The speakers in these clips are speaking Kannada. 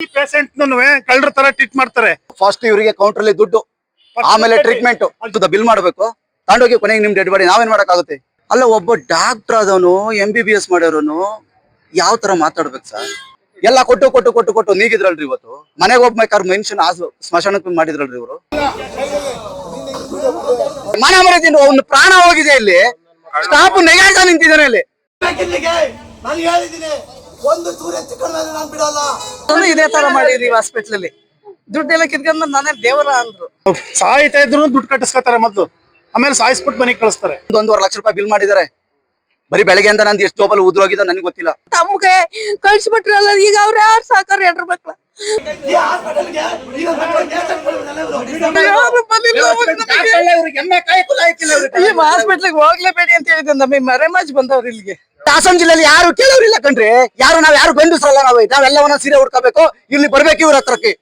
ಪೇಷಂಟ್ ಕಳ್ಳರ ತರ ಟ್ರೀಟ್ ಮಾಡ್ತಾರೆ. ಫಸ್ಟ್ ಇವರಿಗೆ ಕೌಂಟರ್ ಅಲ್ಲಿ ದುಡ್ಡು, ಆಮೇಲೆ ಟ್ರೀಟ್ಮೆಂಟ್ ಬಿಲ್ ಮಾಡ್ಬೇಕು, ತಗೊಂಡೋಗಿ ಕೊನೆಗೆ ನಿಮ್ ಡೆಡ್ ಬಾಡಿ ನಾವೇನ್ ಮಾಡಕ್ಕಾಗುತ್ತೆ? ಅಲ್ಲ, ಒಬ್ಬ ಡಾಕ್ಟರ್ ಆದವನು MBBS ಮಾಡೋನು ಯಾವ ತರ ಮಾತಾಡ್ಬೇಕು ಸರ್? ಎಲ್ಲ ಕೊಟ್ಟು ಕೊಟ್ಟು ಕೊಟ್ಟು ಕೊಟ್ಟು ನೀಗಿದ್ರಲ್ರಿ. ಇವತ್ತು ಮನೆಗೆ ಹೋಗ್ಬೇಕಾದ್ರೆ ಮನುಷ್ಯನ ಸ್ಮಶಾನಕ್ಕೆ ಮಾಡಿದ್ರಲ್ರಿ ಇವರು. ಮನ ಮರದಿಂದ ಒಂದು ಪ್ರಾಣ ಹೋಗಿದೆ ಇಲ್ಲಿ. ಸ್ಟಾಫ್ ನೆಗಾಡ್ತಾ ನಿಂತಿದ್ದಾನೆ ಇಲ್ಲಿ. ಇದೇ ತರ ಮಾಡಿದೀವಿ ಹಾಸ್ಪಿಟ್ಲ್ ಅಲ್ಲಿ. ದುಡ್ಡೆಲ್ಲ ಕಿತ್ಕೊಂಡ್ ನಾನೇ ದೇವರ ಅಂದ್ರು. ಸಾಯ್ತಾ ಇದ್ರು ದುಡ್ಡು ಕಟ್ಟಿಸ್ಕೊತಾರೆ ಮೊದ್ಲು, ಆಮೇಲೆ ಸಾಯಿಸ್ಬಿಟ್ಟು ಮನೆಗೆ ಕಳಿಸ್ತಾರೆ. 1.5 ಲಕ್ಷ ರೂಪಾಯಿ ಬಿಲ್ ಮಾಡಿದ್ದಾರೆ. ಬರೀ ಬೆಳಗ್ಗೆ ಅಂತ ನಂದು ಎಷ್ಟು ಜೋಬಲ್ಲಿ ಉದ್ರೋಗಿದೆ ನನಗೆ ಗೊತ್ತಿಲ್ಲ. ತಮ್ಗೆ ಕಳ್ಸಿಬಿಟ್ರಲ್ಲ, ಈಗ ಅವ್ರ ಯಾರು ಸಾಕಾರ ಎಲ್ರ ಮಕ್ಳ ಈ ಹಾಸ್ಪಿಟ್ಲಿಗೆ ಹೋಗ್ಲೇಬೇಡಿ ಅಂತ ಹೇಳಿದ್ದೆ. ನಮಗೆ ಮರೆಮಾಚ್ ಬಂದವ್ರು ಇಲ್ಲಿಗೆ. ಹಾಸನ ಜಿಲ್ಲೆಯಲ್ಲಿ ಯಾರು ಕೇಳೋರಿಲ್ಲ ಕಣ್ರಿ. ನಾವ್ ಯಾರು ಗಂಡಸ್ರಲ್ಲ, ನಾವೆಲ್ಲವನ್ನ ಸೀರೆ ಹುಡ್ಕೋಬೇಕು, ಇಲ್ಲಿ ಬರ್ಬೇಕು ಇವ್ರ ಹತ್ರಕ್ಕೆ.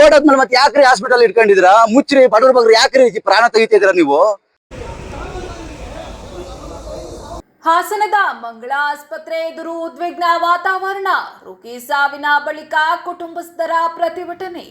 ಓಡಾದ್ಮೇಲೆ ಮತ್ತೆ ಯಾಕ್ರಿ ಹಾಸ್ಪಿಟಲ್ ಇಟ್ಕೊಂಡಿದ್ರ? ಮುಚ್ಚ್ರಿ, ಬಡವ್ರ ಬಗ್ಗೆ ಯಾಕ್ರಿ ಪ್ರಾಣ ತೆಗಿತಿದ್ರ ನೀವು? ಹಾಸನದ ಮಂಗಳ ಆಸ್ಪತ್ರೆ ಎದುರು ಉದ್ವಿಗ್ನ ವಾತಾವರಣ. ರೋಗಿ ಸಾವಿನ ಬಳಿಕ ಕುಟುಂಬಸ್ಥರ ಪ್ರತಿಭಟನೆ.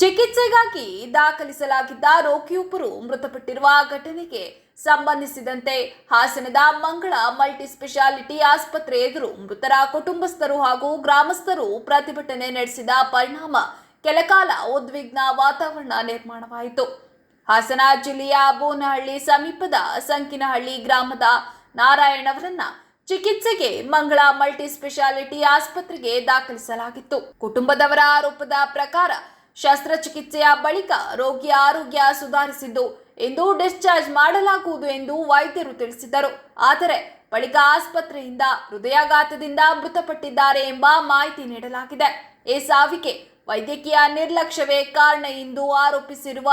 ಚಿಕಿತ್ಸೆಗಾಗಿ ದಾಖಲಿಸಲಾಗಿದ್ದ ರೋಗಿಯೊಬ್ಬರು ಮೃತಪಟ್ಟಿರುವ ಘಟನೆಗೆ ಸಂಬಂಧಿಸಿದಂತೆ ಹಾಸನದ ಮಂಗಳ ಮಲ್ಟಿ ಸ್ಪೆಷಾಲಿಟಿ ಆಸ್ಪತ್ರೆ ಎದುರು ಮೃತರ ಕುಟುಂಬಸ್ಥರು ಹಾಗೂ ಗ್ರಾಮಸ್ಥರು ಪ್ರತಿಭಟನೆ ನಡೆಸಿದ ಪರಿಣಾಮ ಕೆಲಕಾಲ ಉದ್ವಿಗ್ನ ವಾತಾವರಣ ನಿರ್ಮಾಣವಾಯಿತು. ಹಾಸನ ಜಿಲ್ಲೆಯ ಬೋನಹಳ್ಳಿ ಸಮೀಪದ ಸಂಕಿನಹಳ್ಳಿ ಗ್ರಾಮದ ನಾರಾಯಣ್ ಅವರನ್ನ ಚಿಕಿತ್ಸೆಗೆ ಮಂಗಳ ಮಲ್ಟಿ ಸ್ಪೆಷಾಲಿಟಿ ಆಸ್ಪತ್ರೆಗೆ ದಾಖಲಿಸಲಾಗಿತ್ತು. ಕುಟುಂಬದವರ ಆರೋಪದ ಪ್ರಕಾರ ಶಸ್ತ್ರಚಿಕಿತ್ಸೆಯ ಬಳಿಕ ರೋಗಿಯ ಆರೋಗ್ಯ ಸುಧಾರಿಸಿದ್ದು ಎಂದು ಡಿಸ್ಚಾರ್ಜ್ ಮಾಡಲಾಗುವುದು ಎಂದು ವೈದ್ಯರು ತಿಳಿಸಿದರು. ಆದರೆ ಬಳಿಕ ಆಸ್ಪತ್ರೆಯಿಂದ ಹೃದಯಾಘಾತದಿಂದ ಮೃತಪಟ್ಟಿದ್ದಾರೆ ಎಂಬ ಮಾಹಿತಿ ನೀಡಲಾಗಿದೆ. ಈ ಸಾವಿಗೆ ವೈದ್ಯಕೀಯ ನಿರ್ಲಕ್ಷ್ಯವೇ ಕಾರಣ ಎಂದು ಆರೋಪಿಸಿರುವ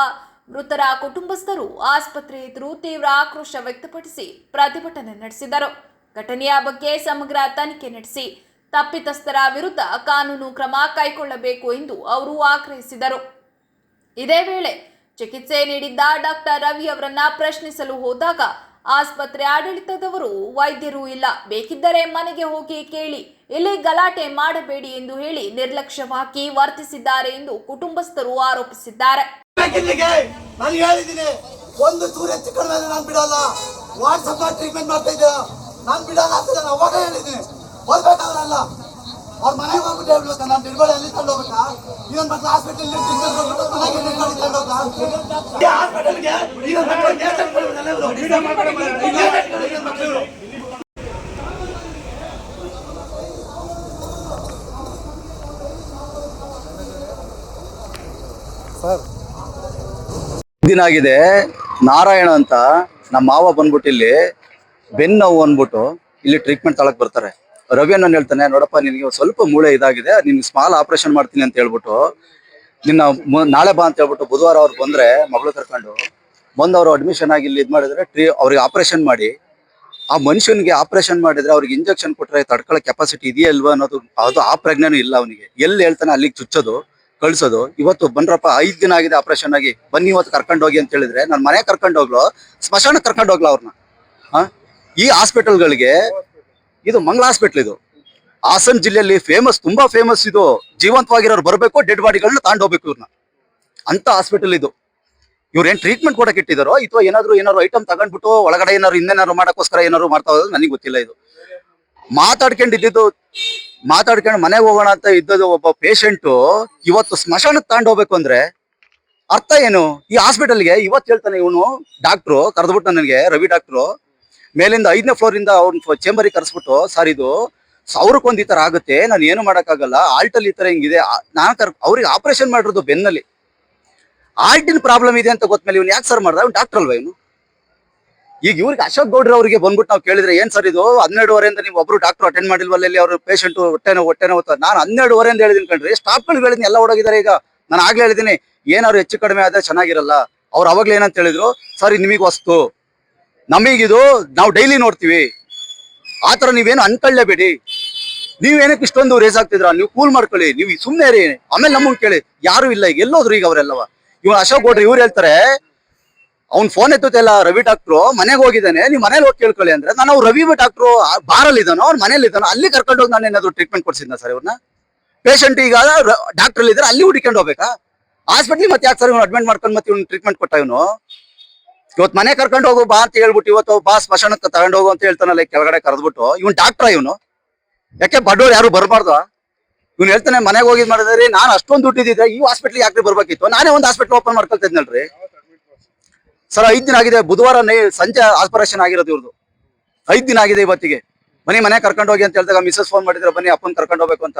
ಮೃತರ ಕುಟುಂಬಸ್ಥರು ಆಸ್ಪತ್ರೆ ಎದುರು ತೀವ್ರ ಆಕ್ರೋಶ ವ್ಯಕ್ತಪಡಿಸಿ ಪ್ರತಿಭಟನೆ ನಡೆಸಿದರು. ಘಟನೆಯ ಬಗ್ಗೆ ಸಮಗ್ರ ತನಿಖೆ ನಡೆಸಿ ತಪ್ಪಿತಸ್ಥರ ವಿರುದ್ಧ ಕಾನೂನು ಕ್ರಮ ಕೈಗೊಳ್ಳಬೇಕು ಎಂದು ಅವರು ಆಗ್ರಹಿಸಿದರು. ಇದೇ ವೇಳೆ ಚಿಕಿತ್ಸೆ ನೀಡಿದ್ದ ಡಾಕ್ಟರ್ ರವಿ ಅವರನ್ನ ಪ್ರಶ್ನಿಸಲು ಹೋದಾಗ ಆಸ್ಪತ್ರೆ ಆಡಳಿತದವರು ವೈದ್ಯರು ಇಲ್ಲ, ಬೇಕಿದ್ದರೆ ಮನೆಗೆ ಹೋಗಿ ಕೇಳಿ, ಇಲ್ಲಿ ಗಲಾಟೆ ಮಾಡಬೇಡಿ ಎಂದು ಹೇಳಿ ನಿರ್ಲಕ್ಷ್ಯವಾಗಿ ವರ್ತಿಸಿದ್ದಾರೆ ಎಂದು ಕುಟುಂಬಸ್ಥರು ಆರೋಪಿಸಿದ್ದಾರೆ. ಹೋಗ್ಬೇಕಾದ್ರಲ್ಲ ಅವ್ರ ಮನೆಗೆ ಹೋಗ್ಬಿಟ್ಟು ಹೇಳ್ಬೇಕು, ನಾನು ಡಿಡ್ಗೋಳಿ ಅಲ್ಲಿ ತಗೊಂಡು ಹೋಗ್ಬೇಕಾ? ಇವನ್ ಮತ್ತೆ ಹಾಸ್ಪಿಟಲ್ ದಿನ ಆಗಿದೆ. ನಾರಾಯಣ ಅಂತ ನಮ್ಮ ಮಾವ ಬಂದ್ಬಿಟ್ಟು ಇಲ್ಲಿ ಬೆನ್ನು ನೋವು ಅಂದ್ಬಿಟ್ಟು ಇಲ್ಲಿ ಟ್ರೀಟ್ಮೆಂಟ್ ತಳಕ್ ಬರ್ತಾರೆ. ರವಿ ಅನ್ನ ಹೇಳ್ತಾನೆ, ನೋಡಪ್ಪ ನಿನಗೆ ಸ್ವಲ್ಪ ಮೂಳೆ ಇದಾಗಿದೆ, ನಿನ್ಗೆ ಸ್ಮಾಲ್ ಆಪರೇಷನ್ ಮಾಡ್ತೀನಿ ಅಂತ ಹೇಳ್ಬಿಟ್ಟು ನಿನ್ನ ನಾಳೆ ಬಾ ಅಂತ ಹೇಳ್ಬಿಟ್ಟು ಬುಧವಾರ ಅವ್ರು ಬಂದ್ರೆ ಮಗಳು ಕರ್ಕೊಂಡು ಬಂದು ಅವ್ರು ಅಡ್ಮಿಷನ್ ಆಗಿ ಇಲ್ಲಿ ಇದು ಮಾಡಿದ್ರೆ ಅವ್ರಿಗೆ ಆಪರೇಷನ್ ಮಾಡಿ, ಆ ಮನುಷ್ಯನಿಗೆ ಆಪರೇಷನ್ ಮಾಡಿದ್ರೆ ಅವ್ರಿಗೆ ಇಂಜೆಕ್ಷನ್ ಕೊಟ್ರೆ ತಡ್ಕೊಳ್ಳೋ ಕೆಪಾಸಿಟಿ ಇದೆಯಾ ಇಲ್ವಾ ಅನ್ನೋದು ಅದು ಆ ಪ್ರಜ್ಞೆನೂ ಇಲ್ಲ ಅವನಿಗೆ. ಎಲ್ಲಿ ಹೇಳ್ತಾನೆ ಅಲ್ಲಿಗೆ ಚುಚ್ಚೋದು, ಕಳ್ಸೋದು. ಇವತ್ತು ಬಂದ್ರಪ್ಪ 5 ದಿನ ಆಗಿದೆ ಆಪರೇಷನ್ ಆಗಿ, ಬನ್ನಿ ಇವತ್ತು ಕರ್ಕೊಂಡು ಹೋಗಿ ಅಂತ ಹೇಳಿದ್ರೆ ನಾನು ಮನೆ ಕರ್ಕೊಂಡು ಹೋಗ್ಲೋ ಸ್ಮಶಾನಕ್ಕೆ ಕರ್ಕೊಂಡು ಹೋಗ್ಲೋ ಅವ್ರನ್ನ? ಈ ಹಾಸ್ಪಿಟಲ್ಗಳಿಗೆ, ಇದು ಮಂಗಳ ಹಾಸ್ಪಿಟಲ್, ಇದು ಹಾಸನ ಜಿಲ್ಲೆಯಲ್ಲಿ ಫೇಮಸ್, ತುಂಬಾ ಫೇಮಸ್. ಇದು ಜೀವಂತವಾಗಿರೋರು ಬರಬೇಕು, ಡೆಡ್ ಬಾಡಿಗಳನ್ನ ತಗೊಂಡು ಹೋಗ್ಬೇಕು ಇವ್ರನ್ನ. ಅಂತ ಹಾಸ್ಪಿಟಲ್ ಇದು. ಇವ್ರೇನ್ ಟ್ರೀಟ್ಮೆಂಟ್ ಕೊಡಕ್ಕೆ ಇಟ್ಟಿದಾರೋ ಅಥವಾ ಏನಾದ್ರು ಐಟಮ್ ತಗೊಂಡ್ಬಿಟ್ಟು ಒಳಗಡೆ ಇನ್ನೇನಾದ್ರು ಮಾಡಕ್ಕೋಸ್ಕರ ಏನಾದ್ರು ಮಾಡ್ತಾ ಹೋಗೋದು ನನಗೆ ಗೊತ್ತಿಲ್ಲ. ಇದು ಮಾತಾಡ್ಕೊಂಡು ಮನೆಗೆ ಹೋಗೋಣ ಅಂತ ಇದ್ದದ್ದು ಒಬ್ಬ ಪೇಷಂಟು ಇವತ್ತು ಸ್ಮಶಾನಕ್ಕೆ ತಗೊಂಡು ಹೋಗ್ಬೇಕು ಅಂದ್ರೆ ಅರ್ಥ ಏನು? ಈ ಹಾಸ್ಪಿಟಲ್ಗೆ ಇವತ್ತು ಹೇಳ್ತಾನೆ ಇವನು ಡಾಕ್ಟ್ರು ಕರೆದ್ಬಿಟ್ಟು ನನಗೆ, ರವಿ ಡಾಕ್ಟ್ರು ಮೇಲಿಂದ 5ನೇ ಫ್ಲೋರ್ ಇಂದ ಅವ್ರ ಚೇಂಬರಿಗೆ ಕರೆಸ್ಬಿಟ್ಟು, ಸರ್ ಇದು ಸಾವಿರಕ್ಕೊಂದು ಈ ತರ ಆಗುತ್ತೆ, ನಾನು ಏನು ಮಾಡಕ್ಕಾಗಲ್ಲ, ಆಲ್ಟಲ್ಲಿ ಈ ತರ ಹಿಂಗಿದೆ. ಅವ್ರಿಗೆ ಆಪರೇಷನ್ ಮಾಡಿರೋದು ಬೆನ್ನಲ್ಲಿ, ಆಲ್ಟಿನ ಪ್ರಾಬ್ಲಮ್ ಇದೆ ಅಂತ ಗೊತ್ತಮೇಲೆ ಇವ್ನು ಯಾಕೆ ಸರ್ ಮಾಡ್ದ? ಅವ್ನು ಡಾಕ್ಟರ್ ಅಲ್ವಾ ಇವನು? ಈಗ ಇವ್ರಿಗೆ ಅಶೋಕ್ ಗೌಡ್ರ ಅವ್ರಿಗೆ ಬಂದ್ಬಿಟ್ಟು ನಾವು ಕೇಳಿದ್ರೆ ಏನ್ ಸರ್ ಇದು 12:30 ನೀವು ಒಬ್ರು ಡಾಕ್ಟರ್ ಅಟೆಂಡ್ ಮಾಡಿಲ್ವಲ್ಲ, ಇಲ್ಲಿ ಅವ್ರ ಪೇಷಂಟ್ ಹೊಟ್ಟೆನೋ ನಾನು 12:30 ಹೇಳಿದೀನಿ ಕಣ್ರಿ. ಸ್ಟಾಫ್ಗಳಿಗೆ ಹೇಳಿದೀನಿ, ಎಲ್ಲ ಓಡೋಗಿದ್ದಾರೆ. ಈಗ ನಾನು ಆಗ್ಲೇ ಹೇಳಿದೀನಿ ಏನಾದ್ರು ಹೆಚ್ಚು ಕಡಿಮೆ ಆದ್ರೆ ಚೆನ್ನಾಗಿರಲ್ಲ. ಅವ್ರು ಅವಾಗ್ಲೇ ಏನಂತ ಹೇಳಿದ್ರು, ಸರ್ ನಿಮಗೆ ವಸ್ತು, ನಮಗಿದು ನಾವು ಡೈಲಿ ನೋಡ್ತೀವಿ, ಆತರ ನೀವೇನು ಅನ್ಕೊಳ್ಳೇಬೇಡಿ. ನೀವೇನಕ್ಕೆ ಇಷ್ಟೊಂದು ರೇಸ್ ಆಗ್ತಿದ್ರ? ನೀವು ಕೂಲ್ ಮಾಡ್ಕೊಳ್ಳಿ, ನೀವು ಸುಮ್ನೆ ರೀ, ಆಮೇಲೆ ನಮ್ಮನ್ ಕೇಳಿ. ಯಾರು ಇಲ್ಲ, ಈಗ ಎಲ್ಲೋದ್ರು ಈಗ ಅವರೆಲ್ಲವ. ಇವ್ ಅಶೋಕ್ ಗೌಡ್ರು ಇವ್ರು ಹೇಳ್ತಾರೆ, ಅವ್ನ್ ಫೋನ್ ಎತ್ತುತ್ತಿಲ್ಲ ರವಿ ಡಾಕ್ಟ್ರು, ಮನೆಗೆ ಹೋಗಿದ್ದಾನೆ, ನೀವು ಮನೇಲಿ ಹೋಗಿ ಕೇಳ್ಕೊಳ್ಳಿ ಅಂದ್ರೆ. ನಾನು ಅವ್ರು ರವಿ ಡಾಕ್ಟ್ರು ಬಾರಲ್ಲಿ ಇದ್ದಾನೋ, ಅವ್ರ ಮನೇಲಿ ಇದ್ದಾನೋ, ಅಲ್ಲಿ ಕರ್ಕೊಂಡು ಹೋಗಿ ನಾನು ಏನಾದ್ರು ಟ್ರೀಟ್ಮೆಂಟ್ ಕೊಡ್ಸಿದ್ನ ಸರ್ ಇವ್ರನ್ನ? ಪೇಷಂಟ್ ಈಗ ಡಾಕ್ಟರ್ ಇದ್ರೆ ಅಲ್ಲಿ ಹುಡುಕೊಂಡು ಹೋಗ್ಬೇಕಾ? ಹಾಸ್ಪಿಟ್ಲಿಗೆ ಮತ್ತೆ ಯಾಕೆ ಸರ್ ಇವ್ನು ಅಡ್ಮಿಟ್ ಮಾಡ್ಕೊಂಡು ಮತ್ತೆ ಇವ್ನು ಟ್ರೀಟ್ಮೆಂಟ್ ಕೊಟ್ಟ? ಇವನು ಇವತ್ತು ಮನೆ ಕರ್ಕೊಂಡು ಹೋಗು ಬಾ ಅಂತ ಹೇಳ್ಬಿಟ್ಟು ಇವತ್ತು ಬಾ ಸ್ಮಶಾನಕ್ಕೆ ತಗೊಂಡು ಹೋಗು ಅಂತ ಹೇಳ್ತಾನಲ್ಲ ಕೆಳಗಡೆ ಕರೆದ್ಬಿಟ್ಟು. ಇವ್ನು ಡಾಕ್ಟ್ರ ಇವನು? ಯಾಕೆ ಬಡವ್ರು ಯಾರು ಬರಬಾರ್ದು? ಇವ್ನು ಹೇಳ್ತಾನೆ ಮನೆಗೆ ಹೋಗಿದ್ ಮಾಡಿದ್ರಿ, ನಾನು ಅಷ್ಟೊಂದು ದುಡ್ಡಿದ್ದೆ ಈ ಹಾಸ್ಪಿಟ್ಲಿಗೆ ಯಾಕೆ ಬರ್ಬೇಕಿತ್ತು? ನಾನೇ ಒಂದು ಹಾಸ್ಪಿಟ್ಲ್ ಓಪನ್ ಮಾಡ್ಕೊಳ್ತಿದ್ನಲ್ರಿ ಸರ್. 5 ದಿನ ಆಗಿದೆ, ಬುಧವಾರ ಸಂಜೆ ಆಪರೇಷನ್ ಆಗಿರೋದು ಇವ್ರದ್ದು. 5 ದಿನ ಆಗಿದೆ ಇವತ್ತಿಗೆ. ಮನೆ ಕರ್ಕೊಂಡು ಹೋಗಿ ಅಂತ ಹೇಳಿದಾಗ ಮಿಸಸ್ ಫೋನ್ ಮಾಡಿದ್ರೆ ಬನ್ನಿ ಅಪ್ಪನ್ ಕರ್ಕೊಂಡು ಹೋಗ್ಬೇಕು ಅಂತ.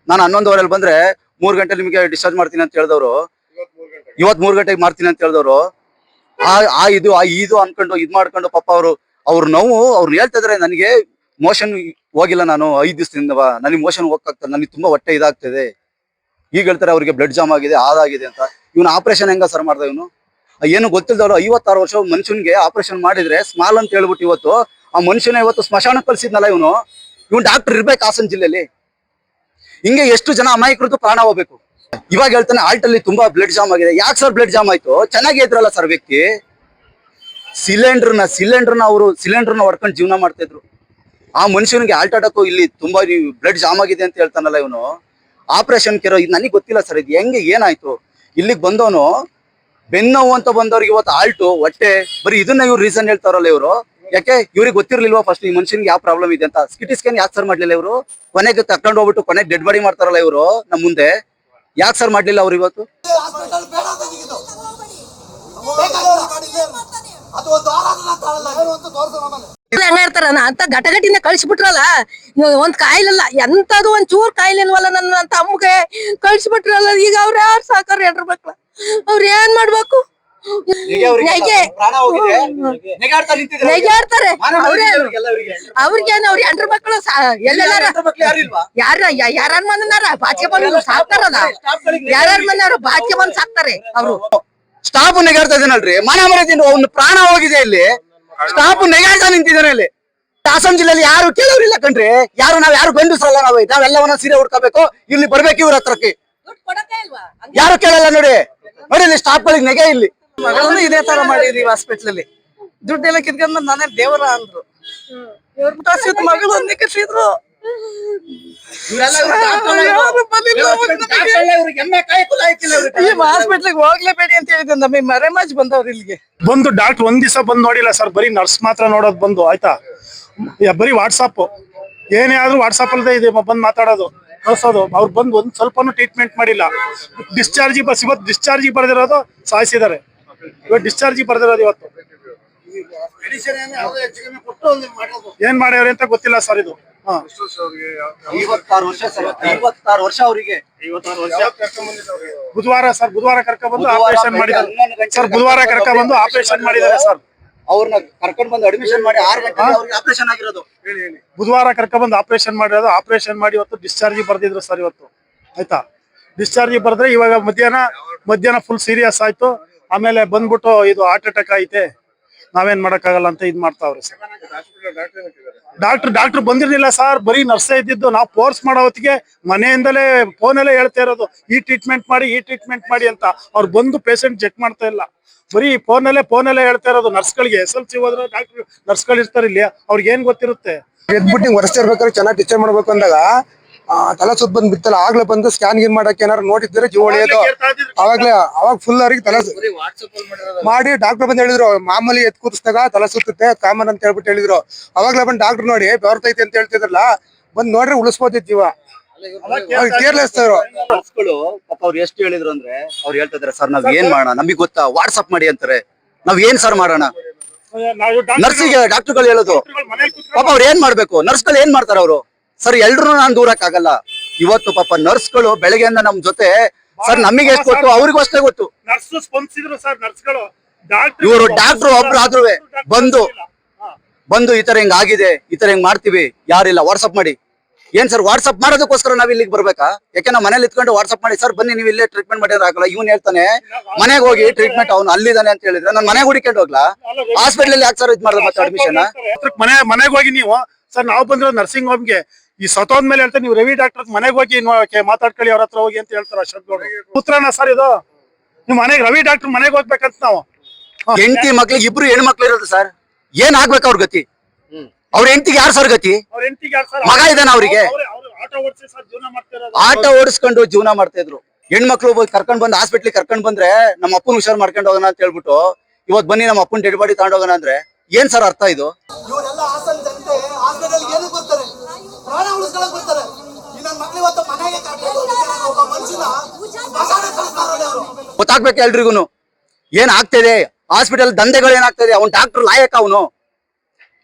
ನಾನು 11:30 ಬಂದ್ರೆ 3 ಗಂಟೆ ನಿಮಗೆ ಡಿಸ್ಚಾರ್ಜ್ ಮಾಡ್ತೀನಿ ಅಂತ ಹೇಳಿದವರು, ಇವತ್ತು 3 ಗಂಟೆಗೆ ಮಾಡ್ತೀನಿ ಅಂತ ಹೇಳಿದವರು. ಇದು ಅನ್ಕೊಂಡು ಇದ್ ಮಾಡ್ಕೊಂಡು ಪಾಪ ಅವ್ರು ನೋವು ಅವ್ರು ಹೇಳ್ತಾ ಇದಾರೆ, ನನಗೆ ಮೋಷನ್ ಹೋಗಿಲ್ಲ, ನಾನು 5 ದಿವಸದಿಂದ ನನಗೆ ಮೋಷನ್ ಹೋಗಕ್ಕಾಗ್ತದೆ, ನನಗೆ ತುಂಬಾ ಹೊಟ್ಟೆ ಇದಾಗ್ತದೆ. ಈಗ ಹೇಳ್ತಾರೆ ಅವ್ರಿಗೆ ಬ್ಲಡ್ ಜಾಮ್ ಆಗಿದೆ, ಅದಾಗಿದೆ ಅಂತ. ಇವನು ಆಪರೇಷನ್ ಹೆಂಗ ಸರ್ ಮಾಡ್ದ? ಇವನು ಏನು ಗೊತ್ತಿಲ್ದವ್ರು 56 ವರ್ಷ ಮನುಷ್ಯನ್ಗೆ ಆಪರೇಷನ್ ಮಾಡಿದ್ರೆ ಸ್ಮಾಲ್ ಅಂತ ಹೇಳ್ಬಿಟ್ಟು ಇವತ್ತು ಆ ಮನುಷ್ಯನ ಇವತ್ತು ಸ್ಮಶಾನಕ್ಕೆ ಕಳ್ಸಿದ್ನಲ್ಲ ಇವನು ಡಾಕ್ಟರ್ ಇರ್ಬೇಕು ಹಾಸನ ಜಿಲ್ಲೆಯಲ್ಲಿ. ಹಿಂಗೆ ಎಷ್ಟು ಜನ ಅಮಾಯಕರದ್ದು ಪ್ರಾಣ ಹೋಗ್ಬೇಕು. ಇವಾಗ ಹೇಳ್ತಾನೆ ಆಲ್ಟಲ್ಲಿ ತುಂಬಾ ಬ್ಲಡ್ ಜಾಮ್ ಆಗಿದೆ. ಯಾಕೆ ಸರ್ ಬ್ಲಡ್ ಜಾಮ್ ಆಯ್ತು? ಚೆನ್ನಾಗೇ ಇದ್ರಲ್ಲ ಸರ್ ವ್ಯಕ್ತಿ. ಸಿಲಿಂಡರ್ನ ಹೊಡ್ಕೊಂಡು ಜೀವನ ಮಾಡ್ತಾ ಇದ್ರು. ಆ ಮನುಷ್ಯನಿಗೆ ಆಲ್ಟ್ ಅಟ್ಯಾಕ್ ಇಲ್ಲಿ ತುಂಬಾ ಬ್ಲಡ್ ಜಾಮ್ ಆಗಿದೆ ಅಂತ ಹೇಳ್ತಾನಲ್ಲ ಇವನು. ಆಪರೇಷನ್ ಕೇರೋ ಇದು ನನಗೆ ಗೊತ್ತಿಲ್ಲ ಸರ್, ಇದು ಹೆಂಗೆ ಏನಾಯ್ತು? ಇಲ್ಲಿಗೆ ಬಂದವನು ಬೆನ್ನೋವು ಅಂತ ಬಂದವ್ರಿಗೆ ಇವತ್ತು ಆಲ್ಟು ಹೊಟ್ಟೆ ಬರೀ ಇದನ್ನ ಇವ್ರು ರೀಸನ್ ಹೇಳ್ತಾರಲ್ಲ ಇವರು. ಯಾಕೆ ಇವ್ರಿಗೆ ಗೊತ್ತಿರ್ಲಿಲ್ವಾ ಫಸ್ಟ್ ಈ ಮನುಷ್ಯನಿಗೆ ಯಾವ ಪ್ರಾಬ್ಲಮ್ ಇದೆ ಅಂತ? ಸಿಟಿ ಸ್ಕ್ಯಾನ್ ಯಾಕೆ ಸರ್ ಮಾಡ್ಲಿಲ್ಲ ಇವರು? ಕೊನೆಗೆ ಕರ್ಕೊಂಡು ಹೋಗ್ಬಿಟ್ಟು ಕೊನೆಗೆ ಡೆಡ್ ಬಾಡಿ ಮಾಡ್ತಾರಲ್ಲ ಇವರು ನಮ್ಮ ಮುಂದೆ. ಯಾಕೆ ಸರ್ ಮಾಡ್ಲಿಲ್ಲ ಅವ್ರು ಇವತ್ತು? ಹಾಸ್ಪಿಟಲ್ ಬೇಡ ನನಗಿದು. ಬೇಕಾಗಿಲ್ಲ ಮಾಡಿದ್ರೆ ಅದು ಒಂದು ವಾರ ಆದ್ರೂ ತಾಳಲ್ಲ. ಏನು ಅಂತ ತೋರ್ಸೋಣ ಆಮೇಲೆ. ಹೆಂಗ ಇರ್ತಾರ ಅಂತ ಘಟಘಟಿನ ಕಳ್ಸಿಬಿಟ್ರಲ್ಲ. ಒಂದ್ ಕಾಯಿಲೆಲ್ಲ ಎಂತದು ಒಂದ್ ಚೂರ್ ಕಾಯಿಲೆ ಇಲ್ವಲ್ಲ ನನ್ನ ತಮ್ಮಗೆ ಕಳ್ಸಿಬಿಟ್ರಲ್ಲ. ಈಗ ಅವ್ರ ಯಾರು ಸಾಕಾರ ಹೆಂಡ್ರ ಮಕ್ಳ? ಅವ್ರ ಏನ್ ಮಾಡ್ಬೇಕು? ನೆಗಾಡ್ತಾರೆ ಅವ್ರಿಗೇನು ಅವ್ರ ಹೆಂಡ್ರ ಮಕ್ಳು ಯಾರ ಮಂದನಾರ ಬಾಚಿಗೆ ಬಂದು ಸಾಕ್ತಾರಲ್ಲ, ಯಾರ್ಯಾರ ಮಂದಾರ ಬಾಚಿಗೆ ಬಂದು ಸಾಕ್ತಾರೆ ಅವರು. ಸ್ಟಾಫ್ ನೆಗಾಡ್ತಾ ಇದ್ದಾನಲ್ರಿ, ಮನೆ ಮರದಿಂದ ಅವ್ನ ಪ್ರಾಣ ಹೋಗಿದೆ ಇಲ್ಲಿ. ಸ್ಟಾಫ್ ನೆಗಾಡ್ತಾ ನಿಂತಿದ್ದಾನೆ ಇಲ್ಲಿ. ಹಾಸನ ಜಿಲ್ಲೆಯಲ್ಲಿ ಯಾರು ಕೇಳೋರಿಲ್ಲ ಕಣ್ರಿ. ನಾವ್ ಗಂಡಸರಲ್ಲ, ನಾವೆಲ್ಲವನ್ನ ಸೀರೆ ಹುಡ್ಕೋಬೇಕು, ಇಲ್ಲಿ ಬರ್ಬೇಕು ಇವ್ರ ಹತ್ರಕ್ಕೆ. ಯಾರು ಕೇಳಲ್ಲ ನೋಡಿ ಇಲ್ಲಿ ಸ್ಟಾಫ್ ಗಳಿಗೆ ನೆಗೆ ಇಲ್ಲಿ. ಮಗಳನ್ನು ಇದೇ ತರ ಮಾಡಿದೀವಿ ಹಾಸ್ಪಿಟ್ಲಲ್ಲಿ. ದುಡ್ಡೆಲ್ಲ ಕಿತ್ಕೊಂಡ್ ನಾನೇ ದೇವರ ಅಂದ್ರು. ಮಗಳು ನಿಲ್ಲಿಸಿದ್ರು. ಹಾಸ್ಪಿಟ್ಲಿಗೆ ಹೋಗ್ಲೇಬೇಡಿ ಅಂತ ಹೇಳಿದ್ರು. ನಮಗೆ ಮರೆಮಾಚ್ ಬಂದವ್ರು ಇಲ್ಲಿಗೆ ಬಂದು ಡಾಕ್ಟರ್ ಒಂದ್ ದಿವಸ ಬಂದು ನೋಡಿಲ್ಲ ಸರ್, ಬರೀ ನರ್ಸ್ ಮಾತ್ರ ನೋಡೋದು ಬಂದು. ಆಯ್ತಾ, ಬರೀ ವಾಟ್ಸಾಪ್ ಏನೇ ಆದ್ರೂ ವಾಟ್ಸಾಪ್ ಅಲ್ಲದೆ ಇದೆ ಬಂದು ಮಾತಾಡೋದು ಕಳ್ಸೋದು. ಅವ್ರು ಬಂದು ಒಂದ್ ಸ್ವಲ್ಪನೂ ಟ್ರೀಟ್ಮೆಂಟ್ ಮಾಡಿಲ್ಲ. ಇವತ್ತು ಡಿಸ್ಚಾರ್ಜ್ ಬರ್ದಿರೋದು ಸಾಯಿಸಿದ್ದಾರೆ. ಇವತ್ತು ಡಿಸ್ಚಾರ್ಜ್ ಬರ್ದಿರೋದು ಇವತ್ತು ಏನ್ ಮಾಡ್ಯವ್ರಿ ಅಂತ ಗೊತ್ತಿಲ್ಲ ಸರ್. ಇದು 56 ವರ್ಷ ಸರ್, 56 ವರ್ಷ ಅವರಿಗೆ. ಬುಧವಾರ ಕರ್ಕೊಂಡ್ಬಂದು ಆಪರೇಷನ್ ಮಾಡಿದ್ದಾರೆ ಸರ್. ಬುಧವಾರ ಕರ್ಕೊಂಡ್ಬಂದು ಆಪರೇಷನ್ ಮಾಡಿದ್ದಾರೆ ಸರ್. ಅವ್ರನ್ನ ಕರ್ಕೊಂಡು ಬಂದು ಅಡ್ಮಿಷನ್ ಮಾಡಿ 6 ಗಂಟೆ ಅವ್ರಿಗೆ ಆಪರೇಷನ್ ಆಗಿರೋದು. ಬುಧವಾರ ಕರ್ಕೊಂಡ್ಬಂದು ಆಪರೇಷನ್ ಮಾಡಿರೋದು. ಆಪರೇಷನ್ ಮಾಡಿ ಇವತ್ತು ಡಿಸ್ಚಾರ್ಜ್ ಬರ್ದಿದ್ರು ಸರ್ ಇವತ್ತು. ಆಯ್ತಾ, ಡಿಸ್ಚಾರ್ಜ್ ಬರ್ದ್ರೆ ಇವಾಗ ಮಧ್ಯಾಹ್ನ ಫುಲ್ ಸೀರಿಯಸ್ ಆಯ್ತು. ಆಮೇಲೆ ಬಂದ್ಬಿಟ್ಟು ಇದು ಹಾರ್ಟ್ ಅಟ್ಯಾಕ್ ಐತೆ, ನಾವೇನ್ ಮಾಡಕ್ಕಾಗಲ್ಲ ಅಂತ ಇದ್ ಮಾಡ್ತಾವ್ರಿ ಸರ್. ಡಾಕ್ಟರ್ ಬಂದಿರ್ಲಿಲ್ಲ ಸರ್, ಬರೀ ನರ್ಸೇ ಇದ್ದಿದ್ದು. ನಾವು ಫೋರ್ಸ್ ಮಾಡೋ ಹೊತ್ತಿಗೆ ಮನೆಯಿಂದಲೇ ಫೋನಲ್ಲೇ ಹೇಳ್ತಾ ಇರೋದು ಈ ಟ್ರೀಟ್ಮೆಂಟ್ ಮಾಡಿ ಅಂತ. ಅವ್ರು ಬಂದು ಪೇಷಂಟ್ ಚೆಕ್ ಮಾಡ್ತಾ ಇಲ್ಲ, ಬರೀ ಫೋನಲ್ಲೇ ಹೇಳ್ತಾ ಇರೋದು. ನರ್ಸ್ಗಳಿಗೆ SLC ಹೋದ್ರೆ ಡಾಕ್ಟರ್ ನರ್ಸ್ಗಳು ಇರ್ತಾರೆ ಇಲ್ಲಿ, ಅವ್ರಿಗೆ ಏನ್ ಗೊತ್ತಿರುತ್ತೆ? ಎದ್ಬಿಟ್ಟು ಹಿಂಗ್ ವರ್ಷ ಇರ್ಬೇಕಾದ್ರೆ ಚೆನ್ನಾಗಿ ಟೀಚರ್ ಮಾಡ್ಬೇಕು ಅಂದಾಗ ತಲೆ ಸುತ್ತ ಬಂದ್ ಬಿತ್ತಲ್ಲ. ಆಗ್ಲೇ ಬಂದು ಸ್ಕ್ಯಾನ್ ಗಿನ್ ಮಾಡಕ್ಕೆ ಏನಾರು ನೋಡಿದ್ರೆ ಜೀವ ಉಳಿಯೋದು. ಅವಾಗ ಫುಲ್ ಅವ್ರಿಗೆ ತಲೆ ಮಾಡಿ ಡಾಕ್ಟರ್ ಬಂದ್ ಹೇಳಿದ್ರು, ಮಾಮೂಲಿ ಎತ್ ಕೂರಿಸಿದಾಗ ತಲೆ ಸುತ್ತುತ್ತೆ ಕಾಮನ್ ಅಂತ ಹೇಳ್ಬಿಟ್ಟು ಹೇಳಿದ್ರು. ಅವಾಗ್ಲೇ ಬಂದು ಡಾಕ್ಟರ್ ನೋಡಿ ಬೆವರ್ತೈತೆ ಅಂತ ಹೇಳ್ತಿದ್ರಲ್ಲ, ಬಂದ್ ನೋಡ್ರಿ ಉಳಿಸ್ಬೋದಿತ್ತು ಜೀವ. ಕೇರ್ಲೆಸ್ ನರ್ಸ್ಗಳು ಪಾಪ ಅವ್ರು ಎಷ್ಟು ಹೇಳಿದ್ರು ಅಂದ್ರೆ, ಅವ್ರು ಹೇಳ್ತಾ ಇದಾರೆ ಸರ್ ನಾವ್ ಏನ್ ಮಾಡೋಣ, ನಮಗ್ ಗೊತ್ತಾ, ವಾಟ್ಸಪ್ ಮಾಡಿ ಅಂತಾರೆ. ನಾವ್ ಏನ್ ಸರ್ ಮಾಡೋಣ? ನರ್ಸಿಗೆ ಡಾಕ್ಟರ್ಗಳು ಹೇಳೋದು ಪಾಪ ಅವ್ರು ಏನ್ ಮಾಡ್ಬೇಕು? ನರ್ಸ್ಗಳು ಏನ್ ಮಾಡ್ತಾರೆ? ಅವರು ಸರ್ ಎಲ್ರು ನಾನು ದೂರಕ್ಕಾಗಲ್ಲ. ಇವತ್ತು ಪಾಪ ನರ್ಸ್ಗಳು ಬೆಳಗ್ಗೆಯಿಂದ ನಮ್ ಜೊತೆ ಸರ್ ನಮಗೆ ಎಷ್ಟು ಗೊತ್ತು ಅವ್ರಿಗೂ ಅಷ್ಟೇ ಗೊತ್ತು. ನರ್ಸ್ ಸ್ಪಂದಿಸಿದ್ರು ಸರ್ ನರ್ಸ್ಗಳು. ಇವರು ಡಾಕ್ಟ್ರು ಒಬ್ರು ಆದ್ರೂ ಬಂದು ಈ ತರ ಹಿಂಗ್ ಆಗಿದೆ, ಈ ತರ ಹಿಂಗ್ ಮಾಡ್ತೀವಿ, ಯಾರಿಲ್ಲ ವಾಟ್ಸ್ಆಪ್ ಮಾಡಿ. ಏನ್ ಸರ್ ವಾಟ್ಸ್ಆಪ್ ಮಾಡೋದಕ್ಕೋಸ್ಕರ ನಾವ್ ಇಲ್ಲಿಗೆ ಬರ್ಬೇಕಾ? ಯಾಕೆ ನಾವು ಮನೇಲಿ ಇತ್ಕೊಂಡು ವಾಟ್ಸ್ಆಪ್ ಮಾಡಿ ಸರ್ ಬನ್ನಿ ನೀವು ಇಲ್ಲೇ ಟ್ರೀಟ್ಮೆಂಟ್ ಮಾಡಿದ್ರೆ ಆಗಲ್ಲ. ಇವ್ನು ಹೇಳ್ತಾನೆ ಮನೆಗೆ ಹೋಗಿ ಟ್ರೀಟ್ಮೆಂಟ್ ಅವ್ನು ಅಲ್ಲಿದ್ದಾನೆ ಅಂತ ಹೇಳಿದ್ರೆ ನಾನು ಮನೆಗೆ ಹುಡುಕೊಂಡು ಹೋಗ್ಲಾ? ಹಾಸ್ಪಿಟಲ್ ಯಾಕೆ ಸರ್ ಇದು ಮಾಡಿದ್ರೆ ಮತ್ತೆ ಅಡ್ಮಿಷನ್? ಮನೆಗೆ ಹೋಗಿ ನೀವು ಸರ್ ನಾವು ಬಂದಿರೋ ನರ್ಸಿಂಗ್ ಹೋಮ್ಗೆ ಈ ಸತ್ತೋದ್ ಮೇಲೆ ಹೇಳ್ತಾರೆ ನೀವು ರವಿ ಡಾಕ್ಟರ್ ಮನೆಗೆ ಹೋಗಿ ಮಾತಾಡ್ಕೊಳ್ಳಿ ಅವ್ರ ಹತ್ರ ಹೋಗಿ ಅಂತ ಹೇಳ್ತಾರೆ ಅಶೋಕ್ ಗೌಡ್ರು. ಪುತ್ರನ ಸರ್ ಇದು ನಿಮ್ ಮನೆಗೆ ರವಿ ಡಾಕ್ಟರ್ ಮನೆಗೆ ಹೋಗ್ಬೇಕಂತ ನಾವು. ಹೆಂಡತಿ ಮಕ್ಳಿಗೆ ಇಬ್ರು ಹೆಣ್ಮಕ್ಳು ಇರೋದು ಸರ್, ಏನ್ ಆಗ್ಬೇಕು ಅವ್ರ ಗತಿ? ಅವ್ರ ಹೆಂಡತಿಗೆ ಯಾರು ಸರ್ ಗತಿ? ಅವ್ರ ಹೆಂಡತಿಗೆ ಯಾರು ಸರ್? ಮಗ ಇದ್ದಾನೆ ಅವ್ರಿಗೆ. ಆಟೋ ಓಡಿಸಿ ಸರ್ ಜೀವನ ಮಾಡ್ತಿರೋದು. ಆಟೋ ಓಡಿಸ್ಕೊಂಡು ಜೀವನ ಮಾಡ್ತಾ ಇದ್ರು. ಹೆಣ್ಮಕ್ಳು ಕರ್ಕೊಂಡ್ ಬಂದು ಹಾಸ್ಪಿಟ್ಲಿಗೆ ಕರ್ಕೊಂಡ್ ಬಂದ್ರೆ ನಮ್ಮ ಅಪ್ಪನ ಹುಷಾರ್ ಮಾಡ್ಕೊಂಡು ಹೋಗೋಣ ಅಂತ ಹೇಳ್ಬಿಟ್ಟು ಇವತ್ ಬನ್ನಿ ನಮ್ಮ ಅಪ್ಪನ ಡೆಡ್ ಬಾಡಿ ತಗೊಂಡ್ ಹೋಗೋಣ ಅಂದ್ರೆ ಏನ್ ಸರ್ ಅರ್ಥ ಇದು? ಇವರೆಲ್ಲ ಹಾಸನ ಜನತೆ ಹಾಸ್ಪಿಟಲ್ ಏನಕ್ಕೆ ಬರ್ತಾರೆ? ಪ್ರಾಣ ಉಳಿಸ್ಕೊಳಕ್ ಬರ್ತಾರೆ. ಈ ನನ್ನ ಮಕ್ಳು ಇವತ್ತು ಮನೆಗೆ ಕರ್ಕೊಂಡು ಒಬ್ಬ ಮನುಷ್ಯನ ಸ್ಮಶಾನ ಕಳಿಸ್ತಾರೆ ಅವರು. ಗೊತ್ತಾಗ್ಬೇಕು ಎಲ್ರಿಗೂನು ಏನ್ ಆಗ್ತಿದೆ ಹಾಸ್ಪಿಟಲ್ ದಂಧೆಗಳು ಏನಾಗ್ತಿದೆ. ಅವ್ನ್ ಡಾಕ್ಟರ್ ಲಾಯಕ ಅವನು.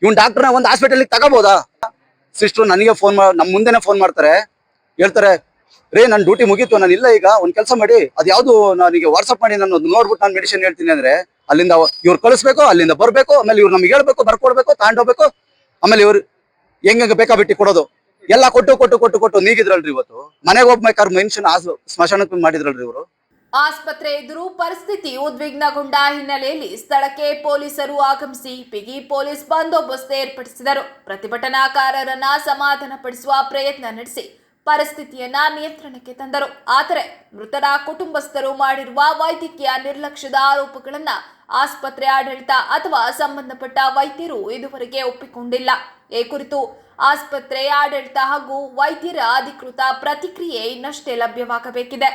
ಇವ್ನ್ ಡಾಕ್ಟರ್ನ ಒಂದು ಹಾಸ್ಪಿಟಲ್ ತಗೋಬಹುದಾ? ಸಿಸ್ಟರ್ ನನಗೆ ಫೋನ್ ನಮ್ ಮುಂದೆನೆ ಫೋನ್ ಮಾಡ್ತಾರೆ, ಹೇಳ್ತಾರೆ ರೇ ನನ್ ಡ್ಯೂಟಿ ಮುಗೀತು, ನಾನು ಇಲ್ಲ ಈಗ ಒಂದ್ ಕೆಲಸ ಮಾಡಿ ಅದ್ ಯಾವ್ದು ನನಗೆ ವಾಟ್ಸ್ಆಪ್ ಮಾಡಿ ನಾನು ನೋಡ್ಬಿಟ್ಟು ನಾನು ಮೆಡಿಸಿನ್ ಹೇಳ್ತೀನಿ ಅಂದ್ರೆ ಅಲ್ಲಿಂದ ಇವ್ರು ಕಳಿಸ್ಬೇಕು, ಅಲ್ಲಿಂದ ಬರ್ಬೇಕು, ಆಮೇಲೆ ಇವ್ರು ನಮ್ಗೆ ಹೇಳ್ಬೇಕು, ಬರ್ಕೊಡ್ಬೇಕು, ತಗೊಂಡೋಗ್ಬೇಕು, ಆಮೇಲೆ ಇವ್ರು ಹೆಂಗ ಬೇಕಾಬಿಟ್ಟಿ ಕೊಡೋದು ಎಲ್ಲ ಕೊಟ್ಟು ನೀಗಿದ್ರಲ್ರಿ. ಇವತ್ತು ಮನೆಗೆ ಹೋಗ್ಬೇಕಾದ್ರೆ ಮನುಷ್ಯನ ಸ್ಮಶಾನಕ್ಕೆ ಮಾಡಿದ್ರಲ್ರಿ ಇವರು. ಆಸ್ಪತ್ರೆ ಎದುರು ಪರಿಸ್ಥಿತಿ ಉದ್ವಿಗ್ನಗೊಂಡ ಹಿನ್ನೆಲೆಯಲ್ಲಿ ಸ್ಥಳಕ್ಕೆ ಪೊಲೀಸರು ಆಗಮಿಸಿ ಬಿಗಿ ಪೊಲೀಸ್ ಬಂದೋಬಸ್ತ್ ಏರ್ಪಡಿಸಿದರು. ಪ್ರತಿಭಟನಾಕಾರರನ್ನ ಸಮಾಧಾನಪಡಿಸುವ ಪ್ರಯತ್ನ ನಡೆಸಿ ಪರಿಸ್ಥಿತಿಯನ್ನ ನಿಯಂತ್ರಣಕ್ಕೆ ತಂದರು. ಆದರೆ ಮೃತರ ಕುಟುಂಬಸ್ಥರು ಮಾಡಿರುವ ವೈದ್ಯಕೀಯ ನಿರ್ಲಕ್ಷ್ಯದ ಆರೋಪಗಳನ್ನ ಆಸ್ಪತ್ರೆ ಆಡಳಿತ ಅಥವಾ ಸಂಬಂಧಪಟ್ಟ ವೈದ್ಯರು ಇದುವರೆಗೆ ಒಪ್ಪಿಕೊಂಡಿಲ್ಲ. ಈ ಕುರಿತು ಆಸ್ಪತ್ರೆ ಆಡಳಿತ ಹಾಗೂ ವೈದ್ಯರ ಅಧಿಕೃತ ಪ್ರತಿಕ್ರಿಯೆ ಇನ್ನಷ್ಟೇ ಲಭ್ಯವಾಗಬೇಕಿದೆ.